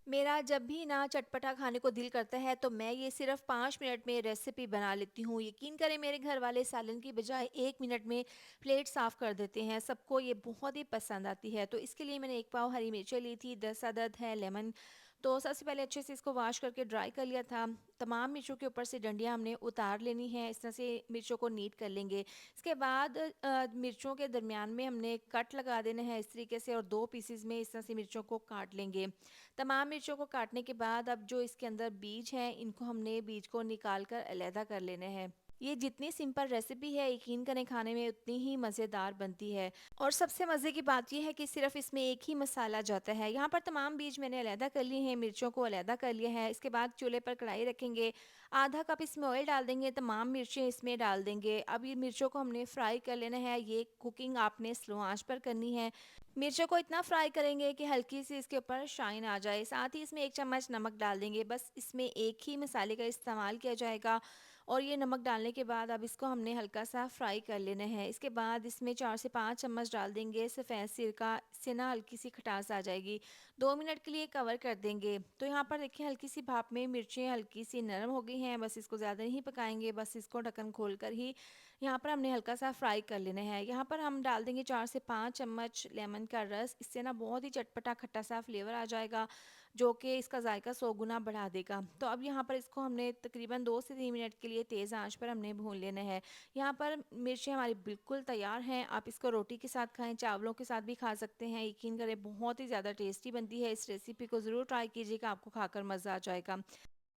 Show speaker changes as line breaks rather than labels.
मेरा जब भी ना चटपटा खाने को दिल करता है तो मैं ये सिर्फ़ 5 मिनट में रेसिपी बना लेती हूँ। यकीन करें मेरे घर वाले सालन की बजाय 1 मिनट में प्लेट साफ़ कर देते हैं। सबको ये बहुत ही पसंद आती है। तो इसके लिए मैंने 1 पाव हरी मिर्चें ली थी, 10 अदद है लेमन। तो सबसे पहले अच्छे से इसको वॉश करके ड्राई कर लिया था। तमाम मिर्चों के ऊपर से डंडियाँ हमने उतार लेनी है। इस तरह से मिर्चों को नीट कर लेंगे। इसके बाद मिर्चों के दरमियान में हमने कट लगा देना है इस तरीके से और 2 पीसेज़ में इस तरह से मिर्चों को काट लेंगे। तमाम मिर्चों को काटने के बाद अब जो इसके अंदर बीज हैं इनको हमने बीज को निकाल कर अलहदा कर लेने हैं। ये जितनी सिंपल रेसिपी है यकीन करें खाने में उतनी ही मज़ेदार बनती है। और सबसे मज़े की बात ये है कि सिर्फ इसमें एक ही मसाला जाता है। यहाँ पर तमाम बीज मैंने अलहदा कर लिए हैं, मिर्चों को अलहदा कर लिया है। इसके बाद चूल्हे पर कढ़ाई रखेंगे, आधा कप इसमें ऑयल डाल देंगे, तमाम मिर्चें इसमें डाल देंगे। अब ये मिर्चों को हमने फ्राई कर लेना है। ये कुकिंग आपने स्लो आंच पर करनी है। मिर्चों को इतना फ्राई करेंगे कि हल्की सी इसके ऊपर शाइन आ जाए। साथ ही इसमें 1 चम्मच नमक डाल देंगे। बस इसमें एक ही मसाले का इस्तेमाल किया जाएगा और ये नमक डालने के बाद अब इसको हमने हल्का सा फ्राई कर लेना है। इसके बाद इसमें 4 से 5 चम्मच डाल देंगे सफ़ेद सिरका, इससे ना हल्की सी खटास आ जाएगी। 2 मिनट के लिए कवर कर देंगे। तो यहाँ पर देखिए हल्की सी भाप में मिर्चें हल्की सी नरम हो गई हैं। बस इसको ज़्यादा नहीं पकाएंगे, बस इसको ढक्कन खोल कर ही यहाँ पर हमने हल्का सा फ्राई कर लेना है। यहाँ पर हम डाल देंगे 4 से 5 चम्मच लेमन का रस। इससे ना बहुत ही चटपटा खट्टा सा फ्लेवर आ जाएगा जो कि इसका जायका 100 गुना बढ़ा देगा। तो अब यहाँ पर इसको हमने तकरीबन 2 से 3 मिनट के लिए तेज़ आंच पर हमने भून लेना है। यहाँ पर मिर्चें हमारी बिल्कुल तैयार हैं। आप इसको रोटी के साथ खाएं, चावलों के साथ भी खा सकते हैं। यकीन करें बहुत ही ज़्यादा टेस्टी बनती है। इस रेसिपी को ज़रूर ट्राई कीजिएगा, आपको खाकर मज़ा आ जाएगा।